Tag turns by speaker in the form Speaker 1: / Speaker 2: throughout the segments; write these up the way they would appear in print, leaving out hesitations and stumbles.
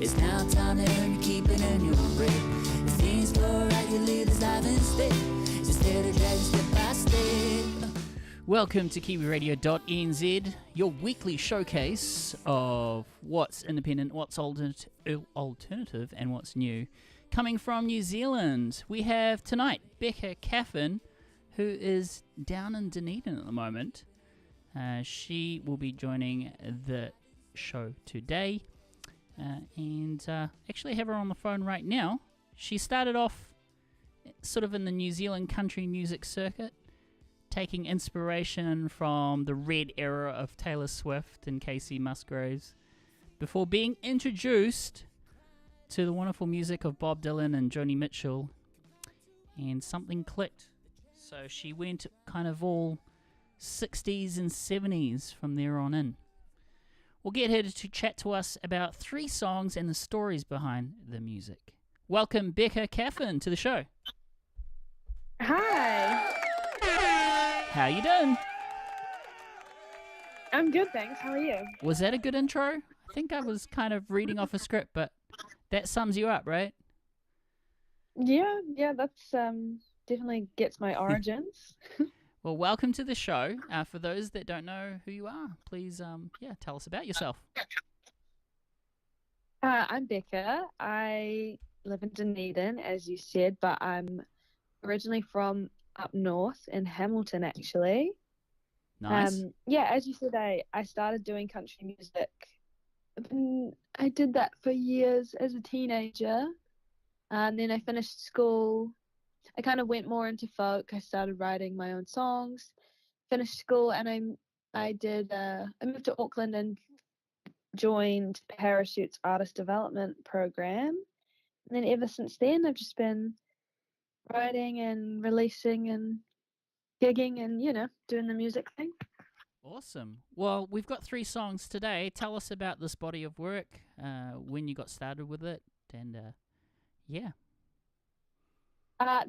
Speaker 1: It's now time to earn your keep it in your break. If things go right, you live this life instead. Instead of dragging step by step. Welcome to Kiwiradio.nz, your weekly showcase of what's independent, what's alternative, and what's new. Coming from New Zealand, we have tonight Becca Caffyn, who is down in Dunedin at the moment. She will be joining the show today, and actually have her on the phone right now. She started off sort of in the New Zealand country music circuit, taking inspiration from the red era of Taylor Swift and Casey Musgraves, before being introduced to the wonderful music of Bob Dylan and Joni Mitchell, and something clicked. So she went kind of all 60s and 70s from there on in. We'll get her to chat to us about 3 songs and the stories behind the music. Welcome Becca Caffyn to the show.
Speaker 2: Hi.
Speaker 1: How you doing?
Speaker 2: I'm good, thanks. How are you?
Speaker 1: Was that a good intro? I think I was kind of reading off a script, but that sums you up, right?
Speaker 2: Yeah, that's definitely gets my origins.
Speaker 1: Well, welcome to the show. For those that don't know who you are, please tell us about yourself.
Speaker 2: I'm Becca. I live in Dunedin, as you said, but I'm originally from up north in Hamilton, actually.
Speaker 1: Nice.
Speaker 2: As you said, I started doing country music. I did that for years as a teenager, and then I finished school. I kind of went more into folk. I started writing my own songs, finished school, and I moved to Auckland and joined Parachute's artist development program. And then ever since then, I've just been writing and releasing and gigging and, doing the music thing.
Speaker 1: Awesome. Well, we've got 3 songs today. Tell us about this body of work, when you got started with it, and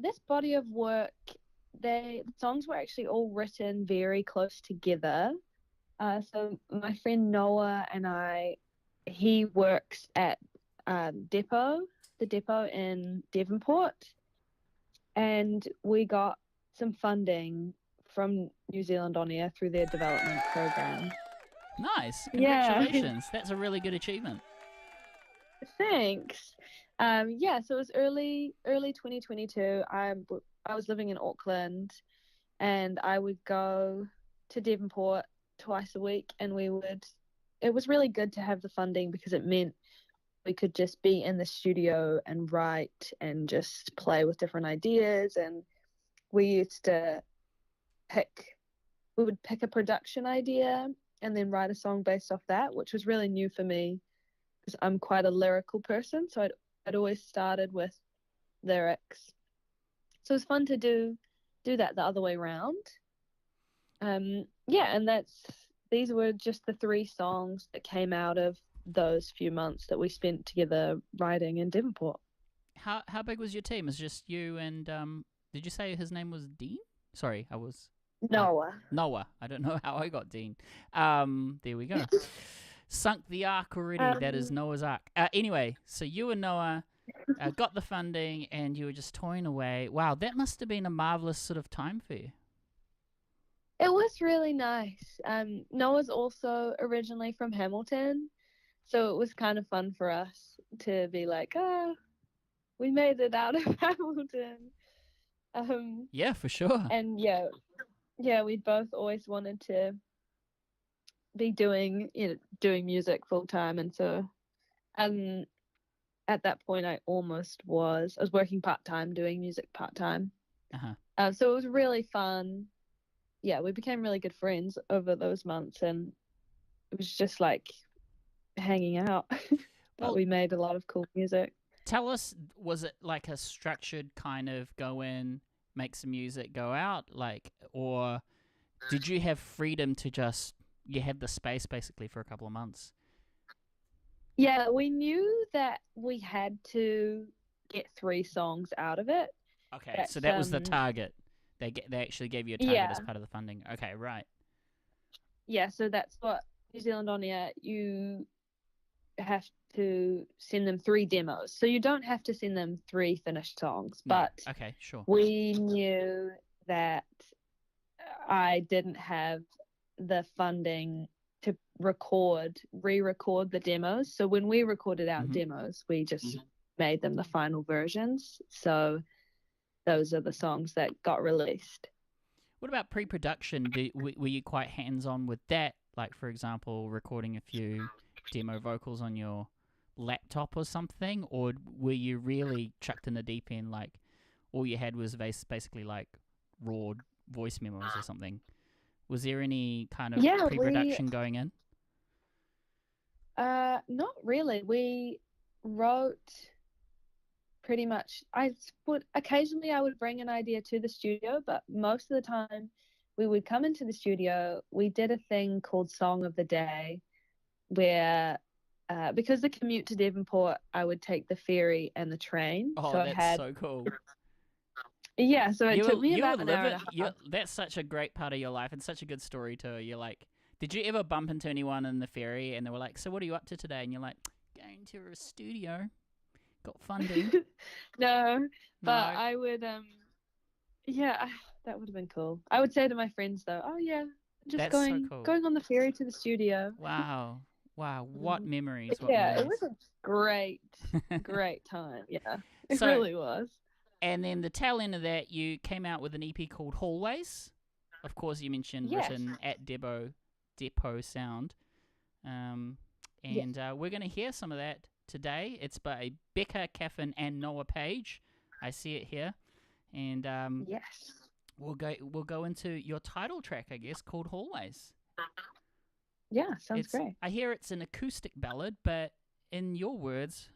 Speaker 2: This body of work, the songs were actually all written very close together. So my friend Noah and he works at the depot in Devonport, and we got some funding from New Zealand On Air through their development program.
Speaker 1: Nice. Congratulations. That's a really good achievement.
Speaker 2: Thanks. So it was early 2022. I was living in Auckland, and I would go to Devonport twice a week, and it was really good to have the funding because it meant we could just be in the studio and write and just play with different ideas. And we would pick a production idea and then write a song based off that, which was really new for me because I'm quite a lyrical person. So I'd always started with lyrics. So it was fun to do that the other way around. And these were just the 3 songs that came out of those few months that we spent together writing in Devonport.
Speaker 1: How big was your team? It's just you and did you say his name was Dean? Sorry, I was
Speaker 2: Noah.
Speaker 1: Noah. I don't know how I got Dean. There we go. Sunk the ark already. That is Noah's Ark. Anyway, so you and Noah got the funding and you were just toying away. Wow, that must have been a marvelous sort of time for you.
Speaker 2: It was really nice. Noah's also originally from Hamilton, so it was kind of fun for us to be like, we made it out of Hamilton.
Speaker 1: Yeah, for sure.
Speaker 2: And we both always wanted to be doing music full time, and so at that point I was working part time doing music part time. So it was really fun. Yeah, we became really good friends over those months, and it was just like hanging out. But we made a lot of cool music.
Speaker 1: Tell us, was it like a structured kind of go in, make some music, go out, or did you have freedom to you had the space basically for a couple of months?
Speaker 2: Yeah, we knew that we had to get 3 songs out of it.
Speaker 1: Okay, so that was the target. They actually gave you a target as part of the funding. Okay, right.
Speaker 2: Yeah, so that's what New Zealand On Air, have to send them 3 demos. So you don't have to send them 3 finished songs.
Speaker 1: No.
Speaker 2: But
Speaker 1: Okay, sure.
Speaker 2: we knew that I didn't have the funding to re-record the demos. So when we recorded our demos, we just made them the final versions. So those are the songs that got released.
Speaker 1: What about pre-production? Were you quite hands-on with that? Like, for example, recording a few demo vocals on your laptop or something? Or were you really chucked in the deep end, like all you had was basically like raw voice memos or something? Was there any kind of pre-production going in?
Speaker 2: Not really. We wrote pretty much. Occasionally I would bring an idea to the studio, but most of the time we would come into the studio. We did a thing called Song of the Day, where because the commute to Devonport, I would take the ferry and the train.
Speaker 1: Oh,
Speaker 2: so
Speaker 1: that's so cool.
Speaker 2: Yeah, so it took me about an hour and a half.
Speaker 1: That's such a great part of your life and such a good story too. You're like, did you ever bump into anyone in the ferry and they were like, so what are you up to today? And you're like, going to a studio, got funding.
Speaker 2: No, but I would, yeah, that would have been cool. I would say to my friends though, oh yeah, just going on the ferry to the studio.
Speaker 1: Wow, what memories.
Speaker 2: It was a great time. Yeah, it really was.
Speaker 1: And then the tail end of that, you came out with an EP called Hallways. Of course, you mentioned written at Depot Sound. We're going to hear some of that today. It's by Becca Caffyn and Noah Page. I see it here. And we'll go into your title track, I guess, called Hallways.
Speaker 2: Yeah, sounds great.
Speaker 1: I hear it's an acoustic ballad, but in your words,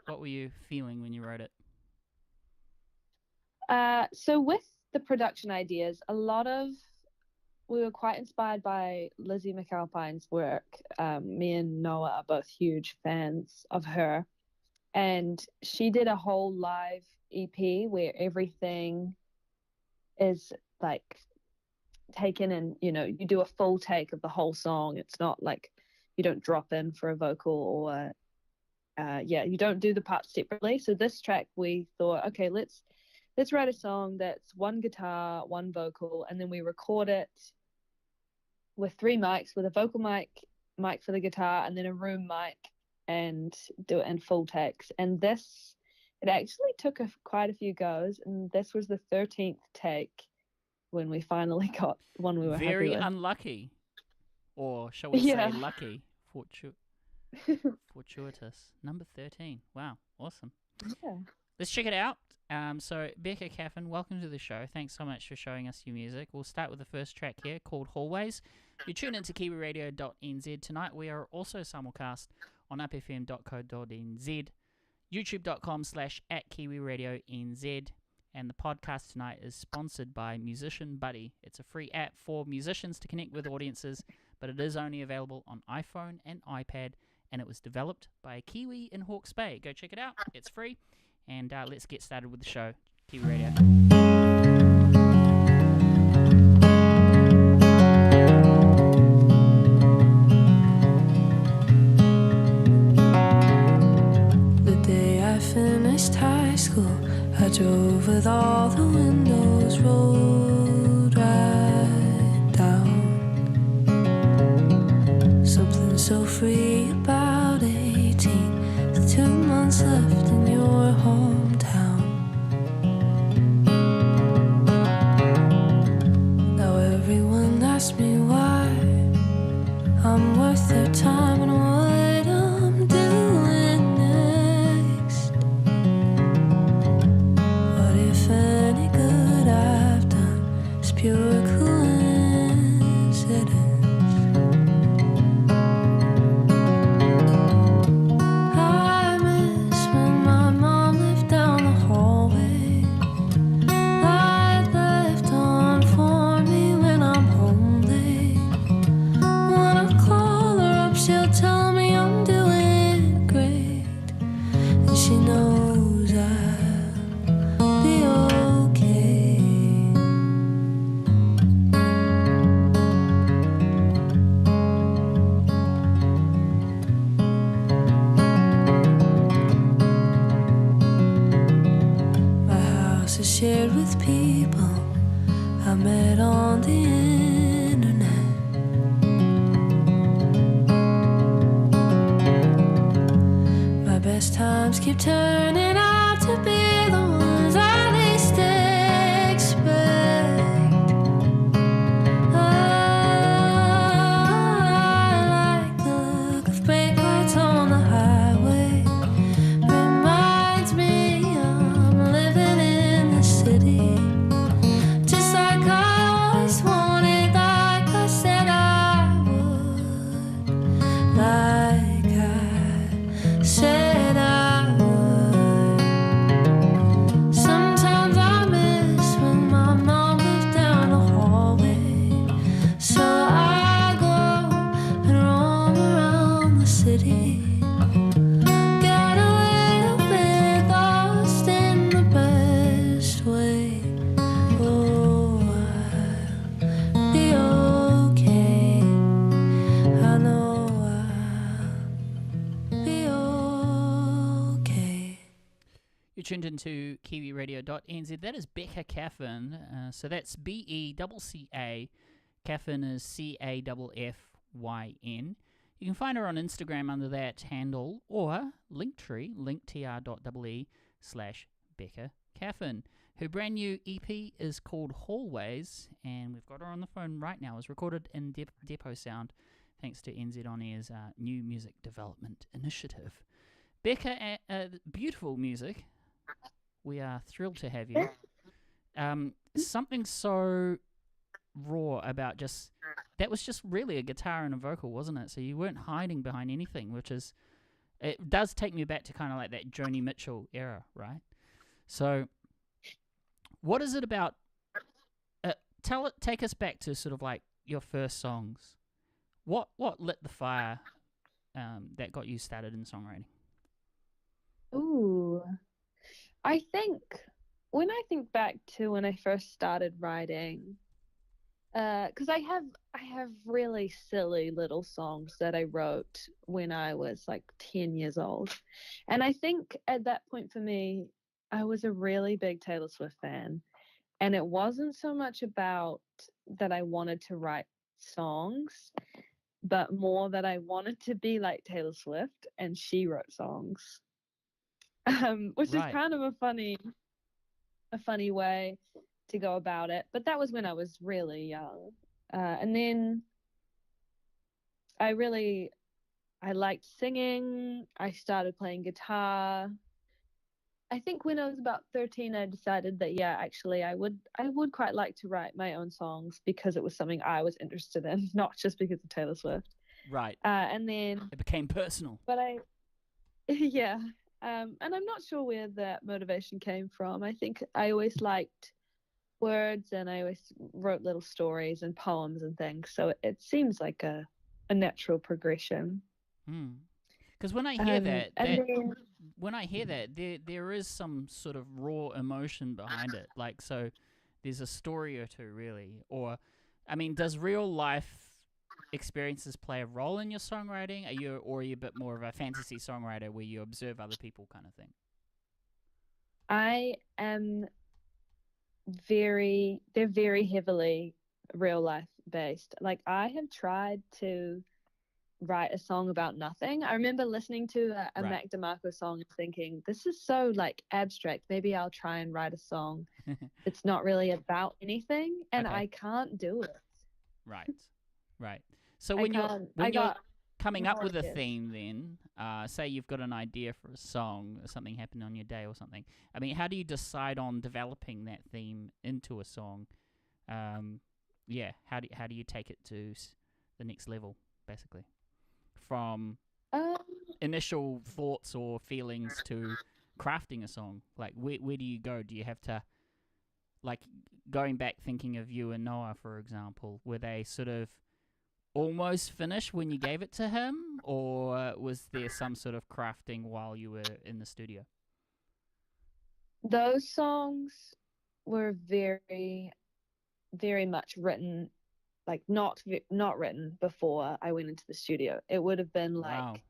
Speaker 1: what were you feeling when you wrote it?
Speaker 2: So with the production ideas, we were quite inspired by Lizzie McAlpine's work. Me and Noah are both huge fans of her, and she did a whole live EP where everything is like taken and you do a full take of the whole song. It's not like you don't drop in for a vocal or you don't do the parts separately. So this track we thought, okay, let's write a song that's 1 guitar, 1 vocal, and then we record it with 3 mics, with a vocal mic for the guitar, and then a room mic, and do it in full takes. And it actually took quite a few goes, and this was the 13th take when we finally got one we were happy with.
Speaker 1: Very unlucky, or shall we say lucky, fortuitous. Number 13. Wow, awesome.
Speaker 2: Yeah.
Speaker 1: Let's check it out. So, Becca Caffyn, welcome to the show. Thanks so much for showing us your music. We'll start with the first track here called Hallways. You tune into Kiwiradio.nz. Tonight we are also simulcast on upfm.co.nz, youtube.com/@KiwiRadioNZ, and the podcast tonight is sponsored by Musician Buddy. It's a free app for musicians to connect with audiences, but it is only available on iPhone and iPad, and it was developed by a Kiwi in Hawke's Bay. Go check it out. It's free. And let's get started with the show. Kiwi Radio.
Speaker 3: The day I finished high school, I drove with all the windows rolled right down. Something so free about 18, with 2 months left in your hometown. Now everyone asks me why I'm worth their time and what I'm doing next. What if any good I've done is pure coincidence? shared with people I met on the internet. My best times keep turning out to be the ones I least expect. I like the look of brake lights on the highway. Reminds me I'm living in the city, just like I always wanted, like I said I would, like I said I would. Sometimes I miss when my mom lived down the hallway, so I go and roam around the city. Get a little bit lost in the best way. Oh, I'll be okay. I know I'll be okay.
Speaker 1: You're tuned into Kiwiradio.nz. That is Becca Caffyn. So that's Becca. Caffyn is Caffyn. You can find her on Instagram under that handle, or linktr.ee/Becca Caffyn. Her brand new EP is called Hallways, and we've got her on the phone right now. It's recorded in Depot Sound, thanks to NZ On Air's new music development initiative. Becca, beautiful music. We are thrilled to have you. Something so raw about that was just really a guitar and a vocal, wasn't it? So you weren't hiding behind anything, it does take me back to kind of like that Joni Mitchell era, right? So what is it about, take us back to sort of like your first songs. What lit the fire that got you started in songwriting?
Speaker 2: Ooh, I think when I think back to when I first started writing, because I have really silly little songs that I wrote when I was like 10 years old, and I think at that point for me, I was a really big Taylor Swift fan, and it wasn't so much about that I wanted to write songs, but more that I wanted to be like Taylor Swift, and she wrote songs. Which is kind of a funny way to go about it. But that was when I was really young. And then I liked singing. I started playing guitar. I think when I was about 13, I decided that, yeah, actually I would quite like to write my own songs because it was something I was interested in, not just because of Taylor Swift.
Speaker 1: Right.
Speaker 2: And then
Speaker 1: it became personal.
Speaker 2: But yeah. And I'm not sure where that motivation came from. I think I always liked words, and I always wrote little stories and poems and things. So it seems like a natural progression.
Speaker 1: Because when I hear there is some sort of raw emotion behind it. Like, so there's a story or two, really. Or, I mean, does real life experiences play a role in your songwriting? Are you a bit more of a fantasy songwriter where you observe other people kind of thing?
Speaker 2: I am they're very heavily real life based. Like, I have tried to write a song about nothing. I remember listening to a Mac DeMarco song and thinking, this is so like abstract. Maybe I'll try and write a song that's not really about anything, and I can't do it. Right.
Speaker 1: So when you're coming up with a theme, then say you've got an idea for a song or something happened on your day or something. I mean, how do you decide on developing that theme into a song? How do you take it to the next level, basically, from initial thoughts or feelings to crafting a song? Like, where do you go? Do you have to, like, going back thinking of you and Noah, for example, were they sort of almost finished when you gave it to him, or was there some sort of crafting while you were in the studio?
Speaker 2: Those songs were very, very much written, like not written before I went into the studio. It would have been like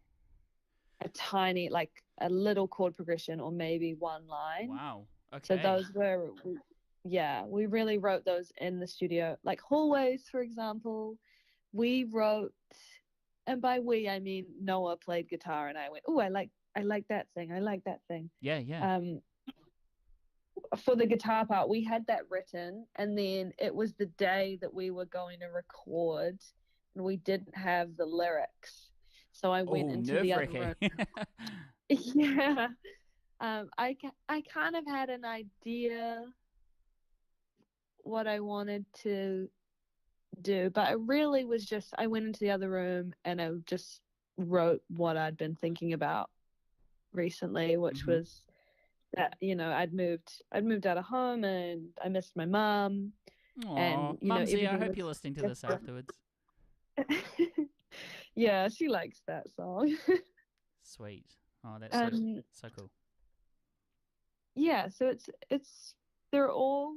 Speaker 2: a tiny, like a little chord progression or maybe one line.
Speaker 1: Wow. Okay.
Speaker 2: So those were, we really wrote those in the studio. Like Hallways, for example, we wrote, and by we I mean Noah played guitar and I went, oh, I like that thing. I like that thing.
Speaker 1: Yeah.
Speaker 2: For the guitar part, we had that written, and then it was the day that we were going to record, and we didn't have the lyrics. So I went into the other room. Yeah. I kind of had an idea what I wanted to do, but it really was just I went into the other room and I just wrote what I'd been thinking about recently, which was that, I'd moved out of home and I missed my mum. And
Speaker 1: Mumsy, I hope
Speaker 2: was
Speaker 1: you're listening to this afterwards.
Speaker 2: Yeah, she likes that song.
Speaker 1: Sweet. Oh, that's so cool.
Speaker 2: Yeah, so they're all,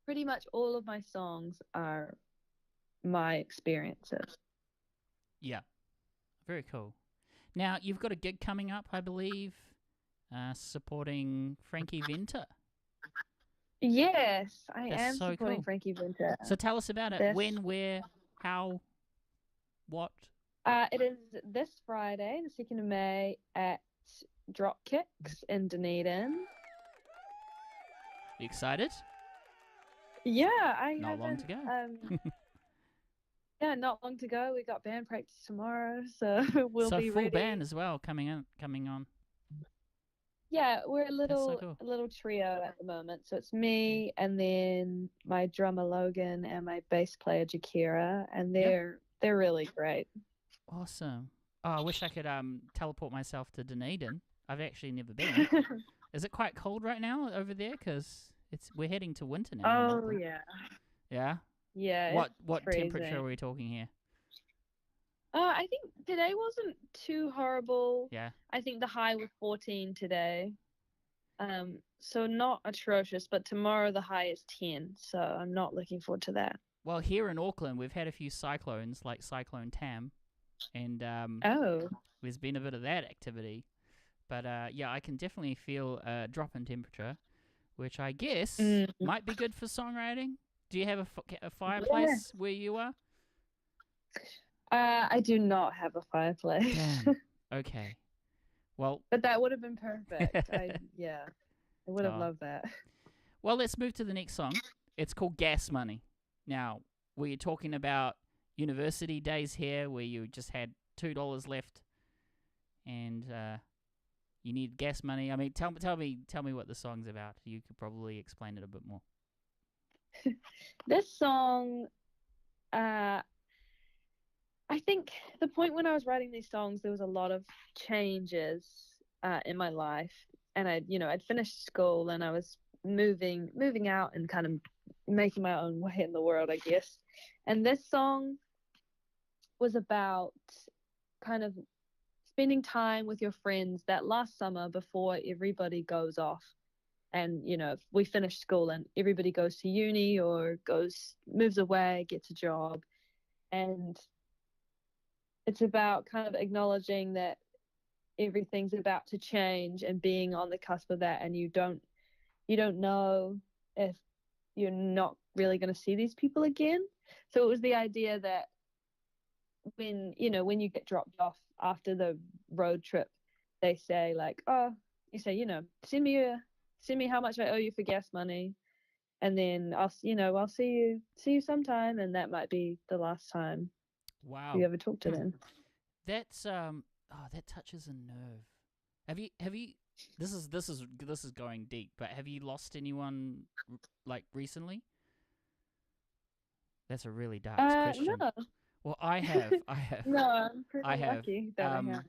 Speaker 2: pretty much all of my songs are my experiences.
Speaker 1: Yeah, very cool. Now, you've got a gig coming up, I believe, supporting Frankie Venter.
Speaker 2: Yes, I
Speaker 1: That's
Speaker 2: am
Speaker 1: so
Speaker 2: supporting
Speaker 1: cool.
Speaker 2: Frankie Venter.
Speaker 1: So tell us about it. When, where, how, what?
Speaker 2: It is this Friday, the 2nd of May, at Dropkicks in Dunedin.
Speaker 1: You excited?
Speaker 2: Yeah, I
Speaker 1: Not long to go.
Speaker 2: Yeah, not long to go. We got band practice tomorrow, so we'll be
Speaker 1: full
Speaker 2: ready.
Speaker 1: band as well coming on.
Speaker 2: Yeah, we're a
Speaker 1: so cool.
Speaker 2: little trio at the moment. So it's me and then my drummer Logan and my bass player Jakira, and they're really great.
Speaker 1: Awesome. Oh, I wish I could teleport myself to Dunedin. I've actually never been. Is it quite cold right now over there? Because we're heading to winter now.
Speaker 2: Oh yeah.
Speaker 1: Yeah.
Speaker 2: Yeah.
Speaker 1: What temperature are we talking here?
Speaker 2: I think today wasn't too horrible.
Speaker 1: Yeah.
Speaker 2: I think the high was 14 today. So not atrocious, but tomorrow the high is 10. So I'm not looking forward to that.
Speaker 1: Well, here in Auckland, we've had a few cyclones, like Cyclone Tam, and there's been a bit of that activity. But yeah, I can definitely feel a drop in temperature, which I guess might be good for songwriting. Do you have a fireplace where you are?
Speaker 2: I do not have a fireplace.
Speaker 1: Damn. Okay. Well,
Speaker 2: but that would have been perfect. I would have loved that.
Speaker 1: Well, let's move to the next song. It's called Gas Money. Now, were you talking about university days here where you just had $2 left and you need gas money? I mean, tell me what the song's about. You could probably explain it a bit more.
Speaker 2: This song, I think the point when I was writing these songs, there was a lot of changes in my life, and I'd finished school and I was moving out and kind of making my own way in the world, I guess. And this song was about kind of spending time with your friends that last summer before everybody goes off. And, we finish school and everybody goes to uni or moves away, gets a job. And it's about kind of acknowledging that everything's about to change and being on the cusp of that. And you don't know if you're not really going to see these people again. So it was the idea that when you get dropped off after the road trip, they say like, send me how much I owe you for gas money, and then I'll see you sometime, and that might be the last time you ever talk to them.
Speaker 1: That's that touches a nerve. Have you this is going deep, but have you lost anyone like recently? That's a really dark question.
Speaker 2: No.
Speaker 1: Well, I have.
Speaker 2: No, I'm pretty lucky that I have.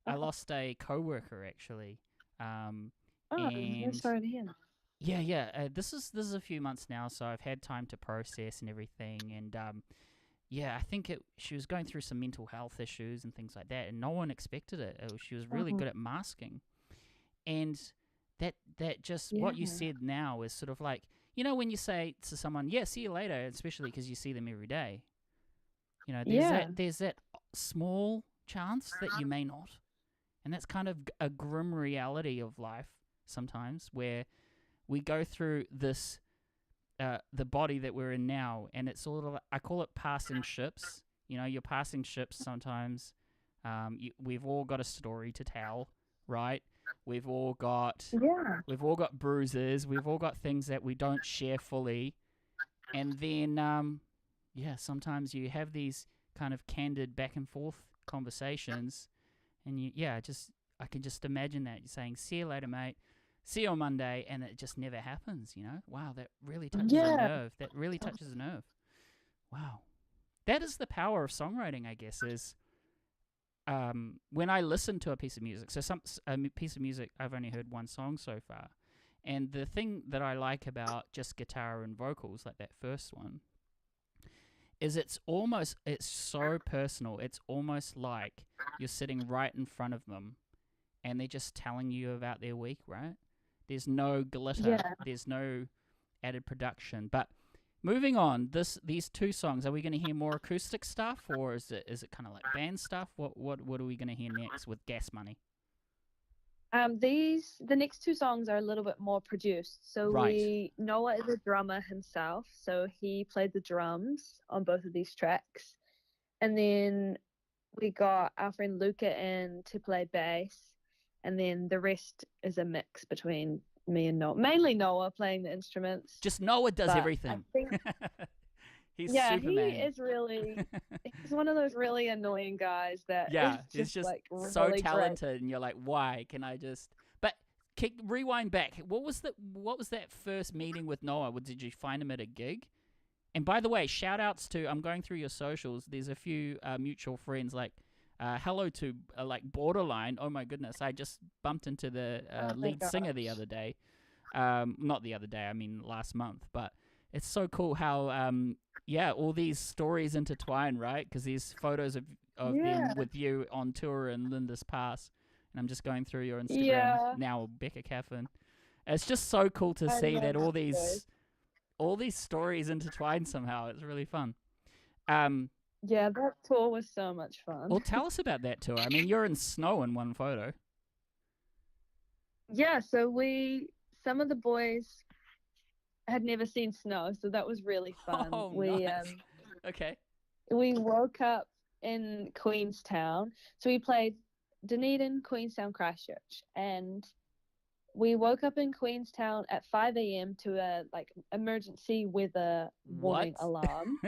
Speaker 1: I lost a coworker actually.
Speaker 2: I'm sorry to hear.
Speaker 1: Yeah. This is a few months now, so I've had time to process and everything. And I think she was going through some mental health issues and things like that, and no one expected it. She was really good at masking, and that just what you said now is sort of like, when you say to someone, "Yeah, see you later," especially because you see them every day. There's that small chance that you may not. And that's kind of a grim reality of life sometimes, where we go through this, the body that we're in now, and it's sort of, I call it passing ships. You know, you're passing ships sometimes. We've all got a story to tell, right? We've all got bruises. We've all got things that we don't share fully. And then, sometimes you have these kind of candid back and forth conversations. And I can just imagine that. You're saying, see you later, mate. See you on Monday. And it just never happens, you know? Wow, that really touches a nerve. That really touches a nerve. Wow. That is the power of songwriting, I guess, is when I listen to a piece of music. So a piece of music, I've only heard one song so far. And the thing that I like about just guitar and vocals, like that first one, is it's so personal. It's almost like you're sitting right in front of them and they're just telling you about their week, right? There's no glitter. Yeah. There's no added production. But moving on, these two songs, are we going to hear more acoustic stuff, or is it kind of like band stuff? What are we going to hear next with Gas Money?
Speaker 2: The next two songs are a little bit more produced. So
Speaker 1: right.
Speaker 2: Noah is a drummer himself, so he played the drums on both of these tracks. And then we got our friend Luca in to play bass, and then the rest is a mix between me and Noah. Mainly Noah playing the instruments.
Speaker 1: Just Noah does everything. He's Superman.
Speaker 2: He is really, he's one of those really annoying guys that
Speaker 1: he's just
Speaker 2: like
Speaker 1: so
Speaker 2: really
Speaker 1: talented,
Speaker 2: great.
Speaker 1: And you're like, why can I just? But rewind back. What was that first meeting with Noah? Did you find him at a gig? And by the way, shout outs to, I'm going through your socials. There's a few mutual friends, like hello to like Borderline. Oh my goodness, I just bumped into the lead singer the other day. Not the other day, I mean last month. But it's so cool how all these stories intertwine, right? Because these photos of them with you on tour in Linda's Pass, and I'm just going through your Instagram now, Becca Caffyn. It's just so cool to see that all these stories intertwine somehow. It's really fun.
Speaker 2: That tour was so much fun.
Speaker 1: Well, tell us about that tour. I mean, you're in snow in one photo.
Speaker 2: Yeah, so some of the boys had never seen snow, so that was really fun.
Speaker 1: Oh, nice. Okay.
Speaker 2: We woke up in Queenstown. So we played Dunedin, Queenstown, Christchurch, and we woke up in Queenstown at 5 a.m. to a emergency weather warning alarm.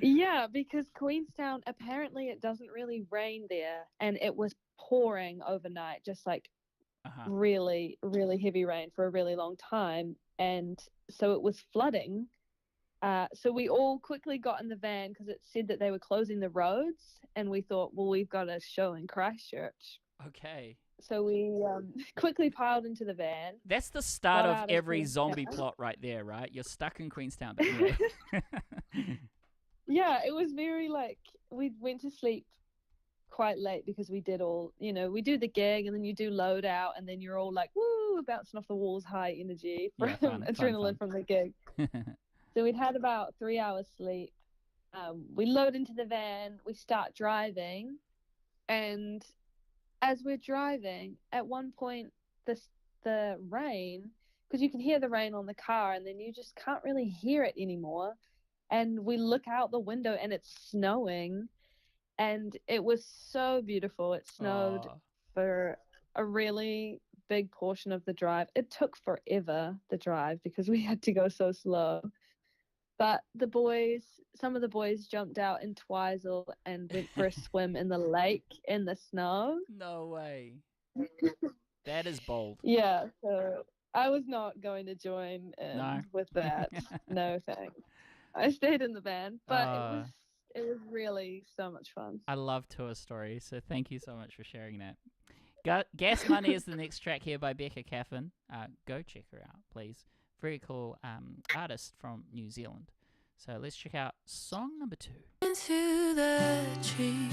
Speaker 2: Yeah, because Queenstown, apparently it doesn't really rain there, and it was pouring overnight, just like really, really heavy rain for a really long time. And so it was flooding. So we all quickly got in the van because it said that they were closing the roads, and we thought, well, we've got a show in Christchurch.
Speaker 1: Okay.
Speaker 2: So we quickly piled into the van.
Speaker 1: That's the start of every zombie plot right there, right? You're stuck in Queenstown. But
Speaker 2: yeah, it was very we went to sleep quite late because we did all, we do the gig and then you do load out and then you're all like, woo, bouncing off the walls, high energy from adrenaline from the gig. So we'd had about 3 hours sleep. We load into the van, we start driving, and as we're driving, at one point the rain, because you can hear the rain on the car and then you just can't really hear it anymore, and we look out the window and it's snowing, and it was so beautiful. It snowed for a really big portion of the drive. It took forever, the drive, because we had to go so slow. But some of the boys jumped out in Twizel and went for a swim in the lake in the snow.
Speaker 1: No way. That is bold.
Speaker 2: Yeah, so I was not going to join in with that. No thanks. I stayed in the van, but it was really so much fun.
Speaker 1: I love tour stories, so thank you so much for sharing that. Gas Money is the next track here by Becca Caffyn. Go check her out, please. Very cool artist from New Zealand. So let's check out song number 2.
Speaker 3: Into the trees,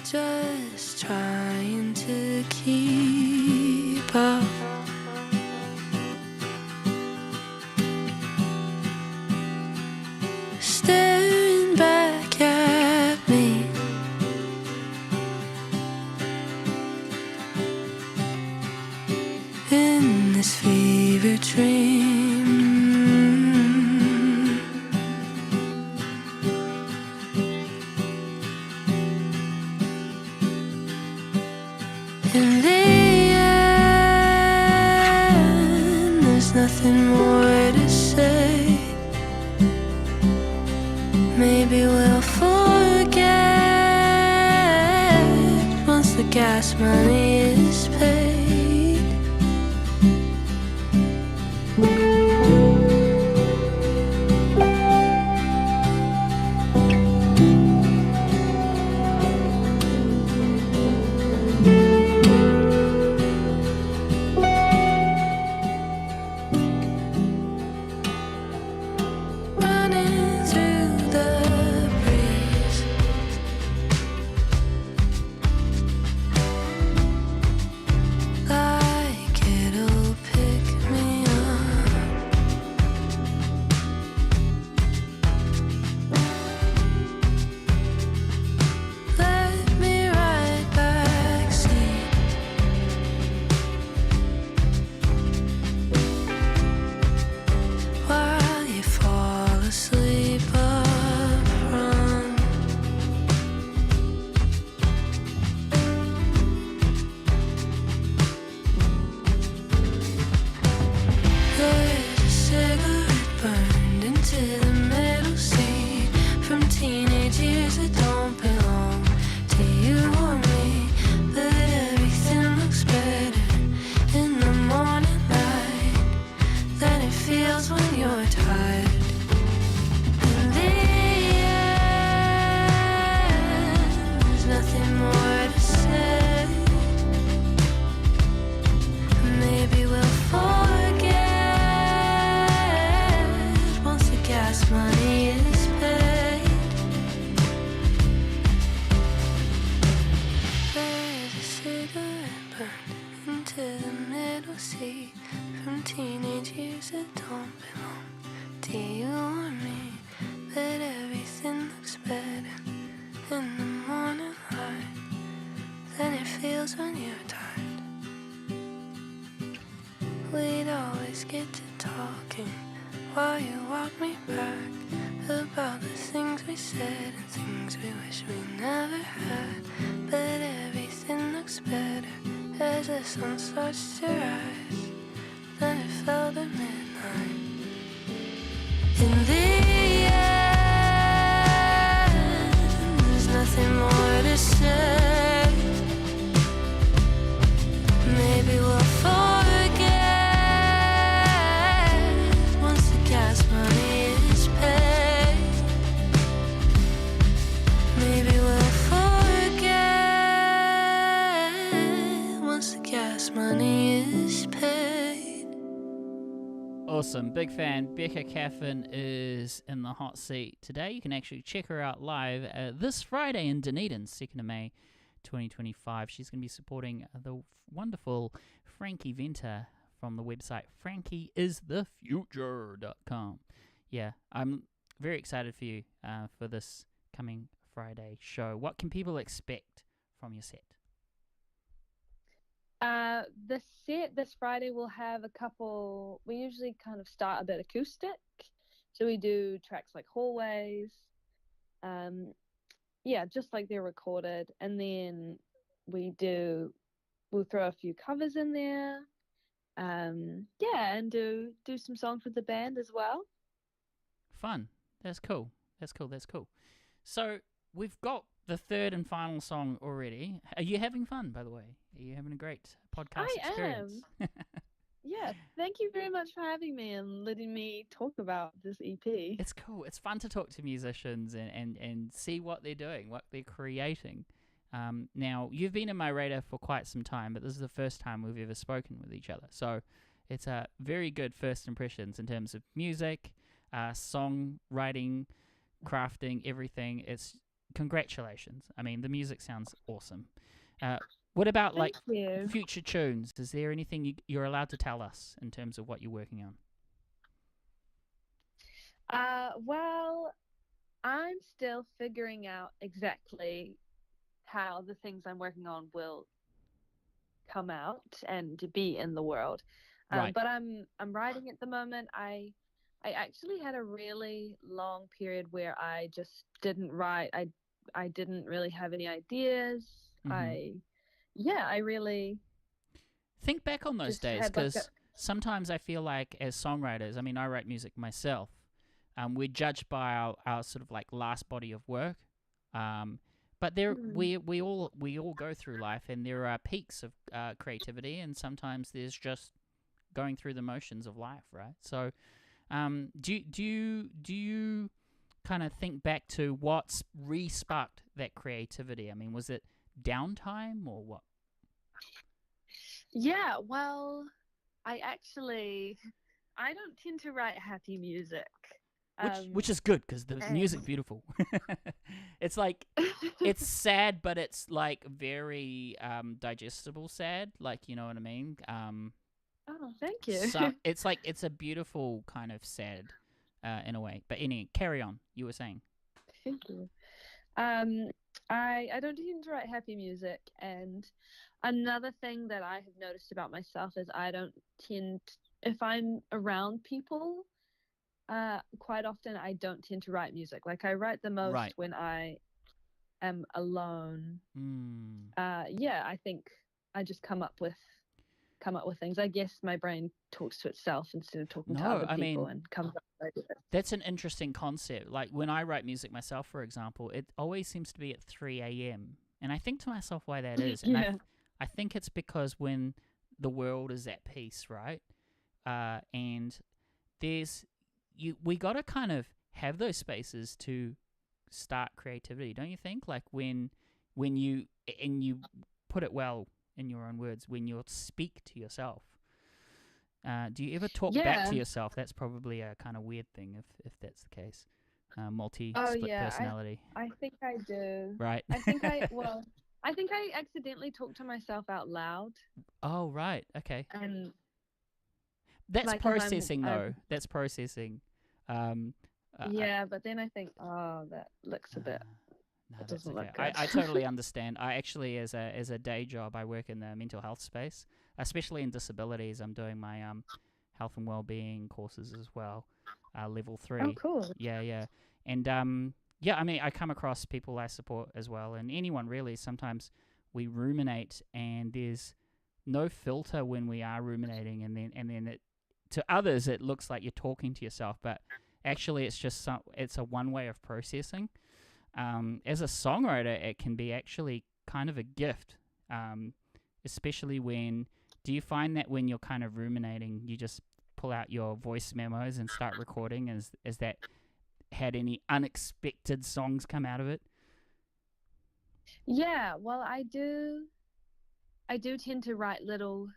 Speaker 3: just trying to keep up. Staring back at me, In the end, there's nothing more to say. Maybe we'll forget once the gas money is paid. Running through the breeze, like it'll pick me up. Let me ride backseat. While you fall asleep up front. There's a cigarette burned into the middle seat from teenage years that don't belong to you or me. But everything looks better in the morning light than it feels when you're tired. In the end, there's nothing more to say. Maybe we'll forget once the gas money is paid. There's a cigarette burned into the middle seat from teenage years that don't belong to you or me. But everything looks better in the morning light than it feels when you're tired. We'd always get to talking while you walk me back about the things we said and things we wish we never had. But everything looks better as the sun starts to rise than it felt at midnight. In the end, there's nothing more to say. Maybe we'll forget once the gas money is paid. Maybe we'll forget once the gas money is paid.
Speaker 1: Awesome. Big fan. Becca Caffyn is in the hot seat today. You can actually check her out live this Friday in Dunedin, 2nd of May, 2025. She's going to be supporting the wonderful Frankie Venter from the website frankieisthefuture.com. Yeah, I'm very excited for you for this coming Friday show. What can people expect from your set?
Speaker 2: The set this Friday will have a couple. We usually kind of start a bit acoustic, so we do tracks like Hallways, yeah, just like they're recorded, and then we'll throw a few covers in there, yeah, and do some songs with the band as well.
Speaker 1: Fun. That's cool. That's cool. So we've got the third and final song already. Are you having fun, by the way? Are you having a great podcast experience?
Speaker 2: I am. Yeah, thank you very much for having me and letting me talk about this EP.
Speaker 1: It's cool. It's fun to talk to musicians and see what they're doing, what they're creating. Now, you've been in my radar for quite some time, but this is the first time we've ever spoken with each other. So it's a very good first impressions in terms of music, songwriting, crafting, everything. It's congratulations. I mean, the music sounds awesome. What about
Speaker 2: Thank you.
Speaker 1: future tunes? Is there anything you're allowed to tell us in terms of what you're working on?
Speaker 2: Well, I'm still figuring out exactly how the things I'm working on will come out and be in the world.
Speaker 1: Right.
Speaker 2: But I'm writing at the moment. I actually had a really long period where I just didn't write. I didn't really have any ideas.
Speaker 1: Mm-hmm.
Speaker 2: yeah, I really
Speaker 1: Think back on those
Speaker 2: just
Speaker 1: days,
Speaker 2: had like
Speaker 1: because sometimes I feel like as songwriters, I mean, I write music myself. We're judged by our sort of like last body of work. But there,
Speaker 2: mm,
Speaker 1: we all go through life, and there are peaks of creativity, and sometimes there's just going through the motions of life, right? So, do you kind of think back to what's re-sparked that creativity? I mean, was it downtime or what?
Speaker 2: yeah, well, I don't tend to write happy music.
Speaker 1: Which is good because the
Speaker 2: And
Speaker 1: music's beautiful. It's like it's sad, but it's like very digestible sad. Like, you know what I mean?
Speaker 2: oh, thank you.
Speaker 1: So it's like it's a beautiful kind of sad in a way. But anyway, carry on. You were saying.
Speaker 2: Thank you. Um, I don't tend to write happy music, and another thing that I have noticed about myself is I don't tend, if I'm around people, quite often I don't tend to write music. Like I write the most
Speaker 1: Right.
Speaker 2: when I am alone.
Speaker 1: Mm.
Speaker 2: Yeah, I think I just come up with things. I guess my brain talks to itself instead of talking to
Speaker 1: No,
Speaker 2: other
Speaker 1: I
Speaker 2: people
Speaker 1: mean,
Speaker 2: and comes up with ideas.
Speaker 1: that's an interesting concept. Like when I write music myself, for example, it always seems to be at 3 a.m. And I think to myself why that is. And
Speaker 2: Yeah.
Speaker 1: I think it's because when the world is at peace, right? And there's we got to kind of have those spaces to start creativity, don't you think? Like when you and you put it well in your own words, when you speak to yourself. Do you ever talk back to
Speaker 2: Yeah.
Speaker 1: yourself? That's probably a kind of weird thing if that's the case.
Speaker 2: Oh
Speaker 1: Multi-split
Speaker 2: yeah,
Speaker 1: personality,
Speaker 2: I think I do.
Speaker 1: right?
Speaker 2: I think I accidentally talk to myself out loud,
Speaker 1: Oh, right. Okay.
Speaker 2: and
Speaker 1: That's
Speaker 2: like if
Speaker 1: processing,
Speaker 2: I'm
Speaker 1: though. That's processing. Um, I,
Speaker 2: yeah, but then I think, oh, that looks
Speaker 1: uh,
Speaker 2: a bit,
Speaker 1: no,
Speaker 2: that
Speaker 1: that's
Speaker 2: doesn't
Speaker 1: okay.
Speaker 2: look
Speaker 1: I,
Speaker 2: good.
Speaker 1: I totally understand. I actually, as a day job, I work in the mental health space, especially in disabilities. I'm doing my health and well-being courses as well, level
Speaker 2: Oh,
Speaker 1: 3.
Speaker 2: cool.
Speaker 1: Yeah, yeah, and yeah. I mean, I come across people I support as well, and anyone really. Sometimes we ruminate, and there's no filter when we are ruminating, and then it, to others it looks like you're talking to yourself, but actually it's just it's a one way of processing. As a songwriter, it can be actually kind of a gift, especially when. Do you find that when you're kind of ruminating, you just pull out your voice memos and start recording? Is that had any unexpected songs come out of it?
Speaker 2: Yeah, well, I do tend to write little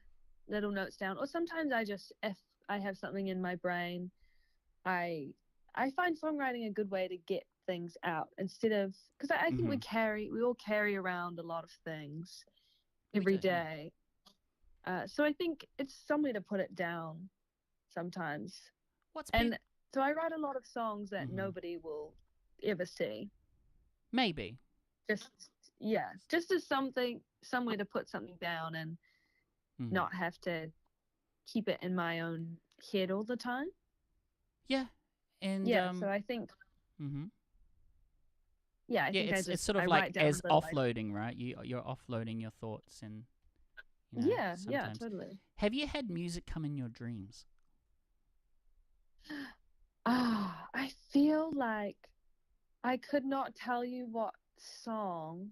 Speaker 2: notes down, or sometimes I just, if I have something in my brain, I I find songwriting a good way to get things out instead of, because I think
Speaker 1: Mm-hmm.
Speaker 2: we all carry around a lot of things
Speaker 1: We
Speaker 2: every
Speaker 1: do, yeah.
Speaker 2: day. So I think it's somewhere to put it down sometimes.
Speaker 1: What's
Speaker 2: And so I write a lot of songs that
Speaker 1: Mm-hmm.
Speaker 2: nobody will ever see.
Speaker 1: Maybe.
Speaker 2: Just yeah, just as somewhere to put something down and
Speaker 1: Mm-hmm.
Speaker 2: not have to keep it in my own head all the time.
Speaker 1: Yeah, and
Speaker 2: Yeah, so I think
Speaker 1: mm-hmm.
Speaker 2: I
Speaker 1: Yeah,
Speaker 2: think
Speaker 1: it's sort
Speaker 2: I
Speaker 1: of like
Speaker 2: write down
Speaker 1: as
Speaker 2: a little
Speaker 1: offloading, right? You're offloading your thoughts, and
Speaker 2: yeah,
Speaker 1: sometimes.
Speaker 2: totally.
Speaker 1: Have you had music come in your dreams?
Speaker 2: I feel like I could not tell you what song,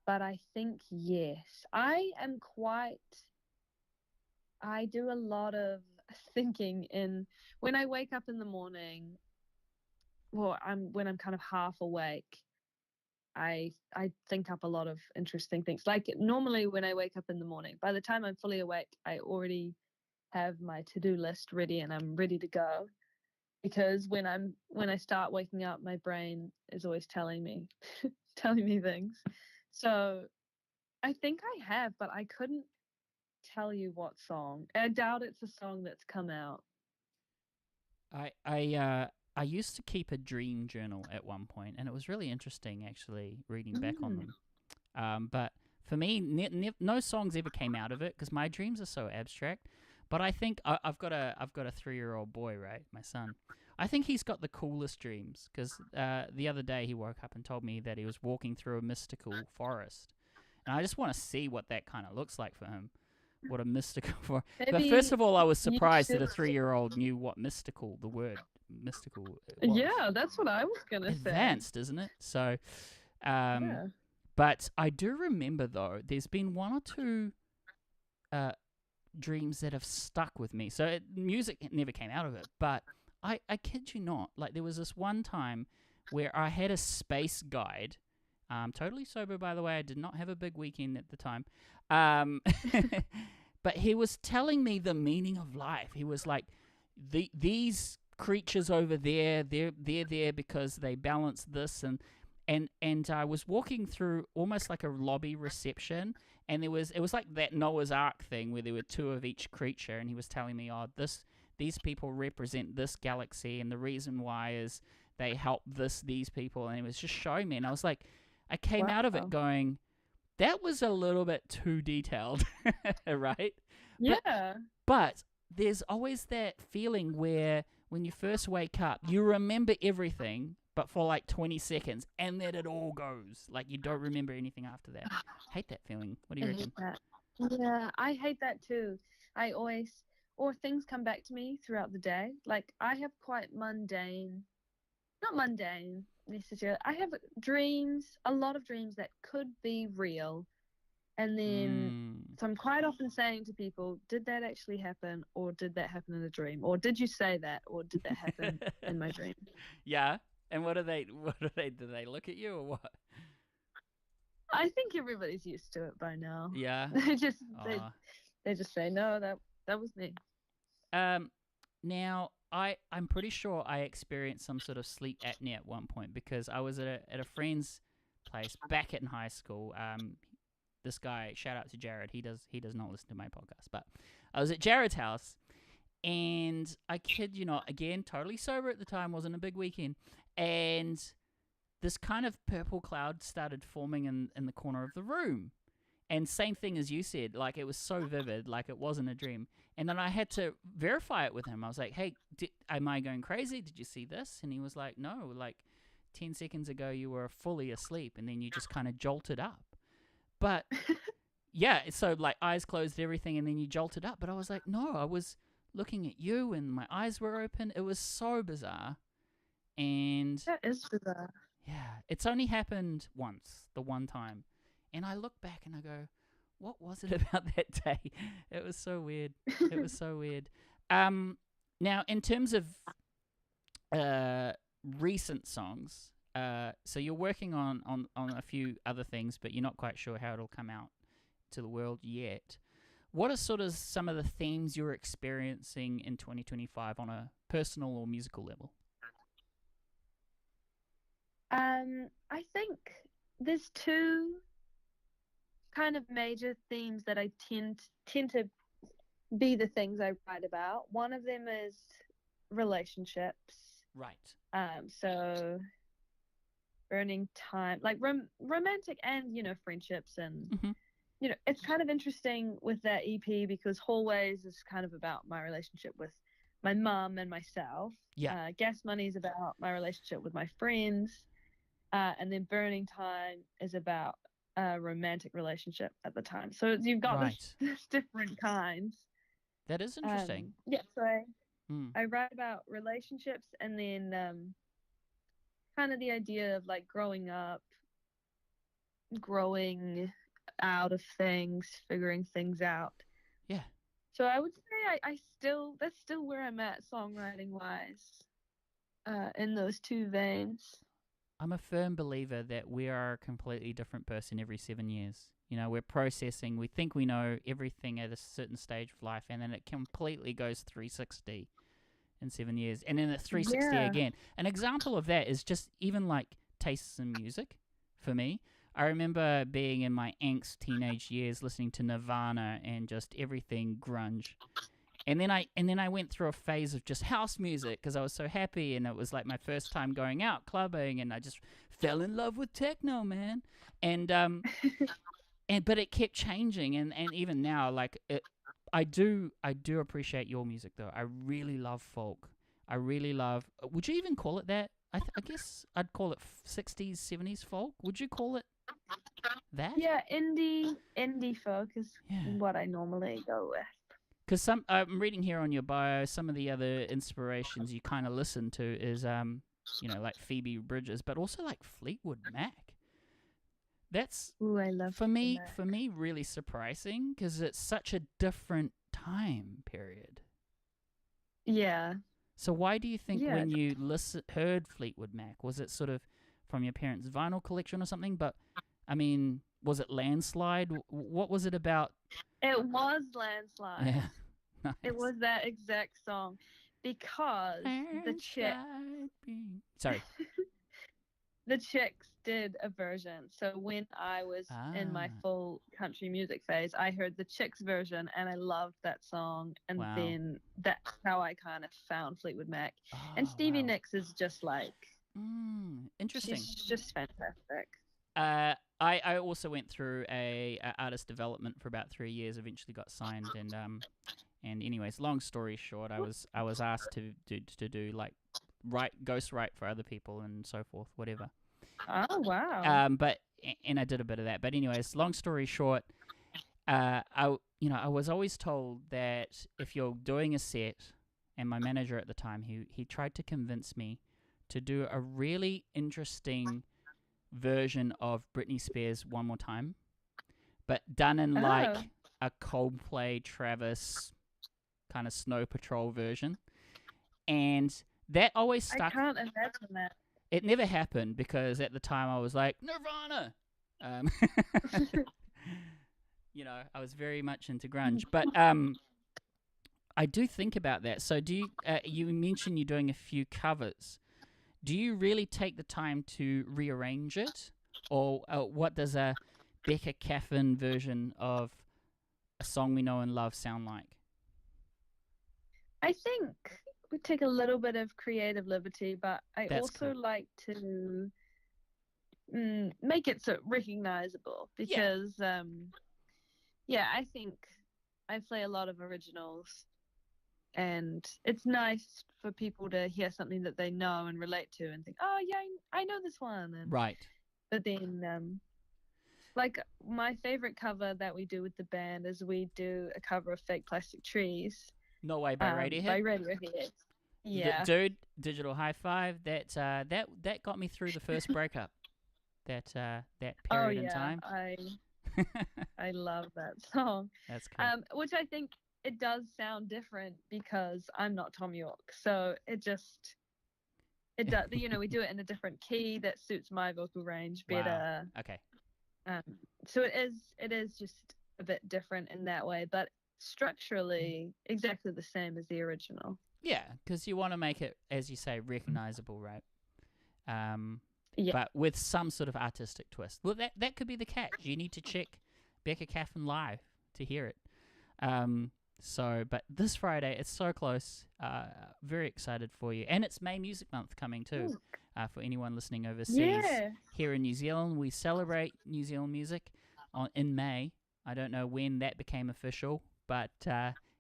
Speaker 2: but I think yes. I do a lot of thinking in when I wake up in the morning, well, when I'm kind of half awake, I think up a lot of interesting things. Like normally when I wake up in the morning, by the time I'm fully awake, I already have my to-do list ready and I'm ready to go. Because when I start waking up, my brain is always telling me telling me things. So I think I have, but I couldn't tell you what song. I doubt it's a song that's come out.
Speaker 1: I used to keep a dream journal at one point, and it was really interesting actually reading back on
Speaker 2: Mm.
Speaker 1: them. But for me, no songs ever came out of it because my dreams are so abstract. But I think I've got a 3-year-old boy, right, my son. I think he's got the coolest dreams because the other day he woke up and told me that he was walking through a mystical forest, And I just want to see what that kind of looks like for him. What a mystical for. But
Speaker 2: Maybe
Speaker 1: first of all, I was
Speaker 2: you
Speaker 1: surprised that
Speaker 2: should.
Speaker 1: a 3-year-old knew what the word mystical was.
Speaker 2: Yeah, that's what I was gonna say.
Speaker 1: Advanced, isn't it? So,
Speaker 2: Yeah.
Speaker 1: but I do remember though, there's been one or two dreams that have stuck with me. So music never came out of it, but I kid you not, like there was this one time where I had a space guide. Totally sober, by the way. I did not have a big weekend at the time. But he was telling me the meaning of life. He was like, these creatures over there, they're there because they balance this, and I was walking through almost like a lobby reception, and it was like that Noah's Ark thing where there were 2 of each creature, and he was telling me, these people represent this galaxy, and the reason why is they help these people, and he was just showing me, and I was like, I came out of it going, that was a little bit too detailed, right?
Speaker 2: Yeah.
Speaker 1: But there's always that feeling where when you first wake up, you remember everything, but for like 20 seconds, and then it all goes. Like you don't remember anything after that. Hate that feeling. What do you reckon?
Speaker 2: Yeah, I hate that too. Or things come back to me throughout the day. Like I have quite not mundane necessarily. I have a lot of dreams that could be real. And then, so I'm quite often saying to people, did that actually happen? Or did that happen in a dream? Or did you say that? Or did that happen in my dream?
Speaker 1: Yeah. And do they look at you or what?
Speaker 2: I think everybody's used to it by now.
Speaker 1: Yeah.
Speaker 2: they just say, no, that was me.
Speaker 1: Now, I'm pretty sure I experienced some sort of sleep apnea at one point because I was at a friend's place back in high school. This guy, shout out to Jared. He does not listen to my podcast, but I was at Jared's house, and I kid you not, again, totally sober at the time, wasn't a big weekend, and this kind of purple cloud started forming in the corner of the room. And same thing as you said, like it was so vivid, like it wasn't a dream. And then I had to verify it with him. I was like, hey, am I going crazy? Did you see this? And he was like, no, like 10 seconds ago you were fully asleep and then you just kind of jolted up. But yeah, so like eyes closed, everything, and then you jolted up. But I was like, no, I was looking at you and my eyes were open. It was so bizarre. And
Speaker 2: that is bizarre.
Speaker 1: Yeah, it's only happened once, the one time. And I look back and I go, what was it about that day? It was so weird. It was so weird. Now, in terms of recent songs, so you're working on a few other things, but you're not quite sure how it'll come out to the world yet. What are sort of some of the themes you're experiencing in 2025 on a personal or musical level?
Speaker 2: I think there's 2 kind of major themes that I tend to be the things I write about. One of them is relationships.
Speaker 1: Right.
Speaker 2: So burning time, like romantic and, friendships. And, it's kind of interesting with that EP because Hallways is kind of about my relationship with my mum and myself.
Speaker 1: Yeah.
Speaker 2: Gas Money is about my relationship with my friends. And then Burning Time is about a romantic relationship at the time. So you've got this different kinds.
Speaker 1: That is interesting.
Speaker 2: So I write about relationships and then kind of the idea of like growing up, growing out of things, figuring things out.
Speaker 1: Yeah.
Speaker 2: So I would say that's still where I'm at songwriting wise, in those 2 veins.
Speaker 1: I'm a firm believer that we are a completely different person every 7 years. We're processing, we think we know everything at a certain stage of life, and then it completely goes 360 in 7 years, and then it's 360 again. An example of that is just even like tastes in music for me. I remember being in my angst teenage years listening to Nirvana and just everything grunge. And then I went through a phase of just house music because I was so happy, and it was like my first time going out clubbing, and I just fell in love with techno, man. And but it kept changing, and even now, like I do appreciate your music though. I really love folk. I really love. Would you even call it that? I guess I'd call it 60s, 70s folk. Would you call it that?
Speaker 2: Yeah, indie folk is what I normally go with.
Speaker 1: Because I'm reading here on your bio, some of the other inspirations you kind of listen to is like Phoebe Bridgers, but also like Fleetwood Mac. That's
Speaker 2: I love
Speaker 1: for me
Speaker 2: Mac.
Speaker 1: really surprising because it's such a different time period.
Speaker 2: Yeah.
Speaker 1: So why do you think
Speaker 2: Yeah.
Speaker 1: when you heard Fleetwood Mac, was it sort of from your parents' vinyl collection or something? But I mean, was it Landslide? What was it about?
Speaker 2: It was Landslide.
Speaker 1: Yeah. Nice.
Speaker 2: It was that exact song because the Chicks did a version. So when I was in my full country music phase, I heard the Chicks version and I loved that song. And then that's how I kind of found Fleetwood Mac. And Stevie Nicks is just like...
Speaker 1: interesting.
Speaker 2: She's just fantastic.
Speaker 1: I also went through a artist development for about 3 years. Eventually got signed, and anyways, long story short, I was asked to do like ghostwrite for other people and so forth, whatever.
Speaker 2: Oh wow.
Speaker 1: But I did a bit of that. But anyways, long story short, I was always told that if you're doing a set, and my manager at the time, he tried to convince me to do a really interesting version of Britney Spears One More Time, but done in like a Coldplay, Travis kind of Snow Patrol version. And that always stuck. I
Speaker 2: can't imagine that.
Speaker 1: It never happened because at the time I was like, Nirvana! I was very much into grunge. But I do think about that. So do you mentioned you're doing a few covers. Do you really take the time to rearrange it? Or what does a Becca Caffyn version of A Song We Know and Love sound like?
Speaker 2: I think we take a little bit of creative liberty, but That's also cool. Like to make it so recognizable because, I think I play a lot of originals. And it's nice for people to hear something that they know and relate to and think, oh, yeah, I know this one. And,
Speaker 1: right.
Speaker 2: But then, like, my favorite cover that we do with the band is we do a cover of Fake Plastic Trees.
Speaker 1: No Way by Radiohead?
Speaker 2: By Radiohead. Yeah.
Speaker 1: Dude, digital high five. That got me through the first breakup. That period in time.
Speaker 2: I love that song.
Speaker 1: That's cool.
Speaker 2: Which I think it does sound different because I'm not Tom York, so it does. We do it in a different key that suits my vocal range better.
Speaker 1: Wow. Okay.
Speaker 2: So it is just a bit different in that way, but structurally exactly the same as the original. Yeah,
Speaker 1: because you want to make it, as you say, recognizable, right? But with some sort of artistic twist. Well, that could be the catch. You need to check Becca Caffyn live to hear it. But this Friday, it's so close. Very excited for you. And it's May Music Month coming too. For anyone listening overseas.
Speaker 2: Yeah.
Speaker 1: Here in New Zealand, we celebrate New Zealand music in May. I don't know when that became official, but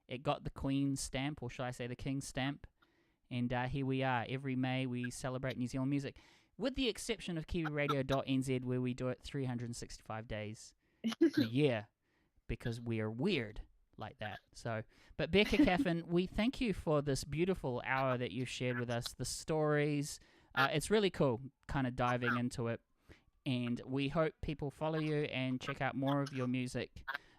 Speaker 1: it got the Queen's stamp, or shall I say the King's stamp. And here we are. Every May, we celebrate New Zealand music. With the exception of Kiwiradio.nz, where we do it 365 days a year. Because we are weird like that. So, but Becca Caffyn, we thank you for this beautiful hour that you've shared with us, the stories. It's really cool kind of diving into it. And we hope people follow you and check out more of your music.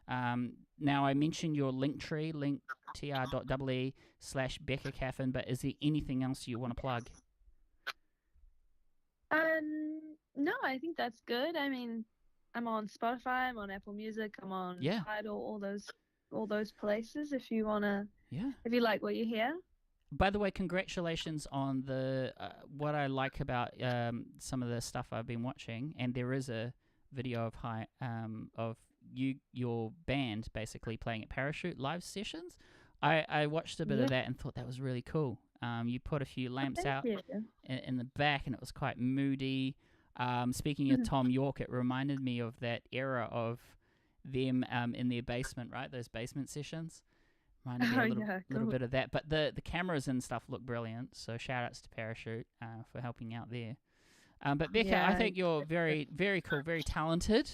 Speaker 1: Now, I mentioned your Linktree, linktr.ee/Becca Caffyn, but is there anything else you want to plug?
Speaker 2: No, I think that's good. I mean, I'm on Spotify, I'm on Apple Music, I'm on Tidal, all those places if you wanna if you like what you hear.
Speaker 1: By the way, congratulations on the what I like about some of the stuff I've been watching, and there is a video of your band basically playing at Parachute live sessions. I watched a bit of that and thought that was really cool. You put a few lamps out in the back, and it was quite moody. Speaking of Tom York, it reminded me of that era of them in their basement, right? Those basement sessions. Reminded me a little bit of that. But the cameras and stuff look brilliant, so shout-outs to Parachute for helping out there. But Becca, I think you're very, very cool, very talented.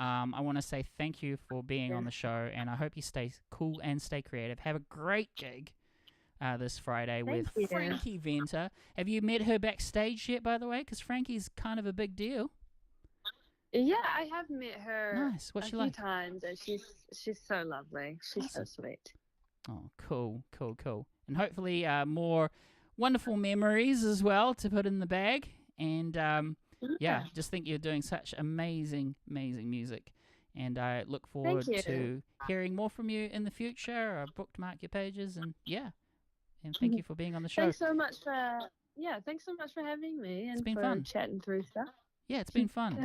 Speaker 1: I want to say thank you for being on the show, and I hope you stay cool and stay creative. Have a great gig this Friday with Frankie Venter. Have you met her backstage yet, by the way? Because Frankie's kind of a big deal.
Speaker 2: Yeah, I have met her
Speaker 1: What's
Speaker 2: a
Speaker 1: she
Speaker 2: few
Speaker 1: like?
Speaker 2: times, and she's so lovely. She's so sweet.
Speaker 1: Oh, cool. And hopefully more wonderful memories as well to put in the bag. And just think you're doing such amazing music. And I look forward to hearing more from you in the future. I've bookmarked your pages, and and thank you for being on the show.
Speaker 2: Thanks so much for having me and for
Speaker 1: fun.
Speaker 2: chatting through stuff.
Speaker 1: Yeah, it's been fun.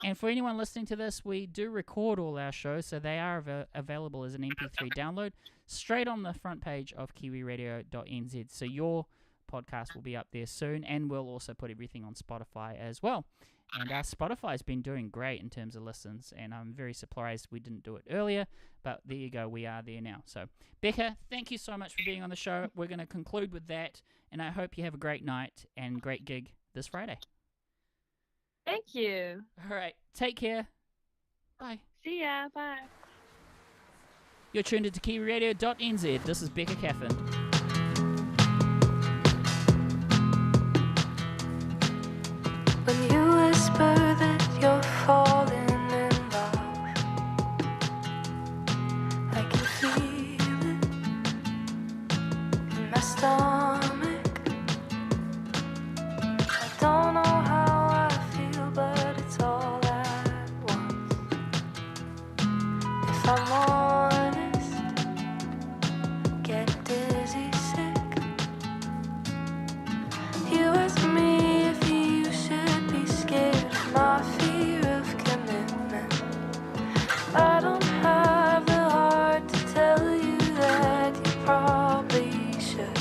Speaker 1: And for anyone listening to this, we do record all our shows, so they are available as an MP3 download straight on the front page of Kiwiradio.nz. So your podcast will be up there soon, and we'll also put everything on Spotify as well. And Spotify's been doing great in terms of listens, and I'm very surprised we didn't do it earlier, but there you go, we are there now. So, Becca, thank you so much for being on the show. We're going to conclude with that, and I hope you have a great night and great gig this Friday.
Speaker 2: Thank you.
Speaker 1: All right, take care. Bye.
Speaker 2: See ya. Bye.
Speaker 1: You're tuned into Kiwiradio.nz. This is Becca Caffyn.
Speaker 3: When you whisper that you're falling in love, I can feel it in my stomach. I don't know how I feel, but it's all at once. If I'm honest, get dizzy sick. You ask me if you should be scared of my fear of commitment. I don't have the heart to tell you that you probably should.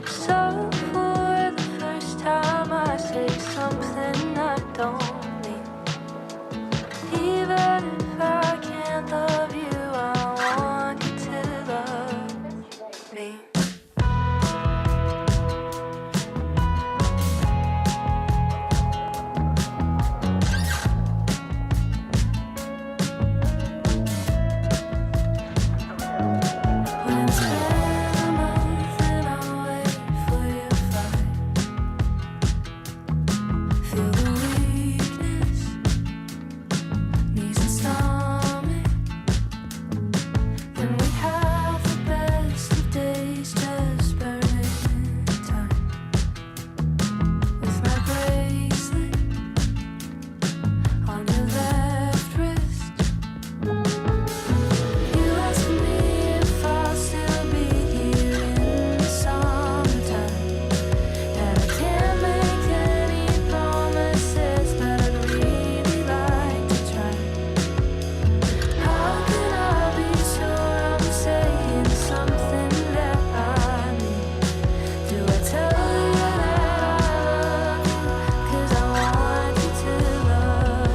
Speaker 3: So for the first time I say something I don't mean. Even if I can't love you, I want you to love me. When it's been a month and I wait for your flight, feel the weakness, knees and stomach. Then we have the best of days, just burning time. With my bracelet on your left wrist. You ask me if I'll still be here in the summertime. And I can't make any promises, but I'd really like to try. How can I be sure I'm saying something that I mean? Do I tell you that I love you? 'Cause I want you to love.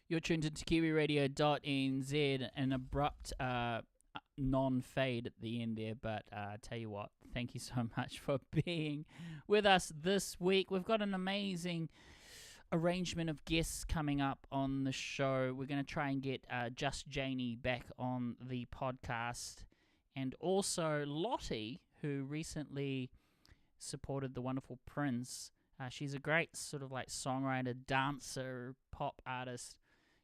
Speaker 1: You're tuned into Kiwiradio.nz, an abrupt non-fade at the end there, but tell you what, thank you so much for being with us this week. We've got an amazing arrangement of guests coming up on the show. We're going to try and get Just Janie back on the podcast, and also Lottie, who recently supported the wonderful Prince. She's a great sort of like songwriter, dancer, pop artist.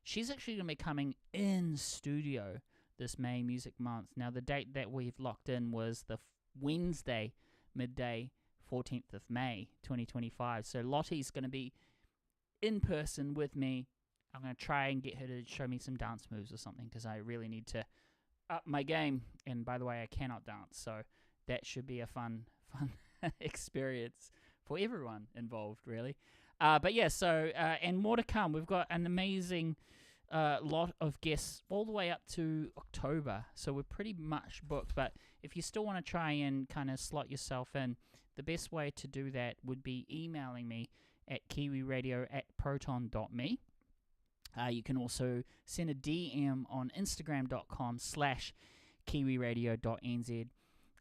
Speaker 1: She's actually going to be coming in studio this May Music Month. Now, the date that we've locked in was the Wednesday, midday, 14th of May, 2025. So Lottie's going to be in person with me. I'm going to try and get her to show me some dance moves or something, because I really need to up my game. And by the way, I cannot dance, so that should be a fun experience for everyone involved, really. But yeah, so, and more to come. We've got an amazing lot of guests all the way up to October, so we're pretty much booked. But if you still want to try and kind of slot yourself in, the best way to do that would be emailing me at kiwiradio@proton.me. You can also send a DM on instagram.com/kiwiradio.nz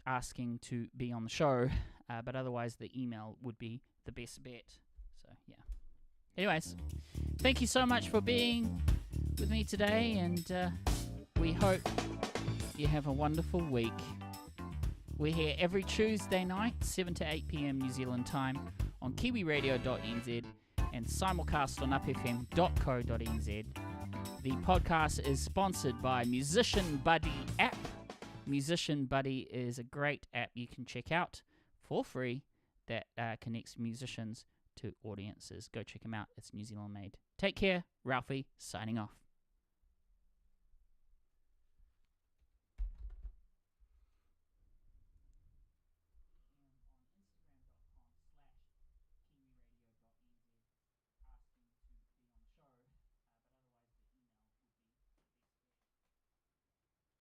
Speaker 1: asking to be on the show, but otherwise the email would be the best bet. So yeah. Anyways, thank you so much for being with me today, and we hope you have a wonderful week. We're here every Tuesday night, 7 to 8 p.m. New Zealand time on Kiwiradio.nz and simulcast on upfm.co.nz. The podcast is sponsored by Musician Buddy app. Musician Buddy is a great app you can check out for free that connects musicians to audiences. Go check them out. It's New Zealand made. Take care. Ralphie signing off.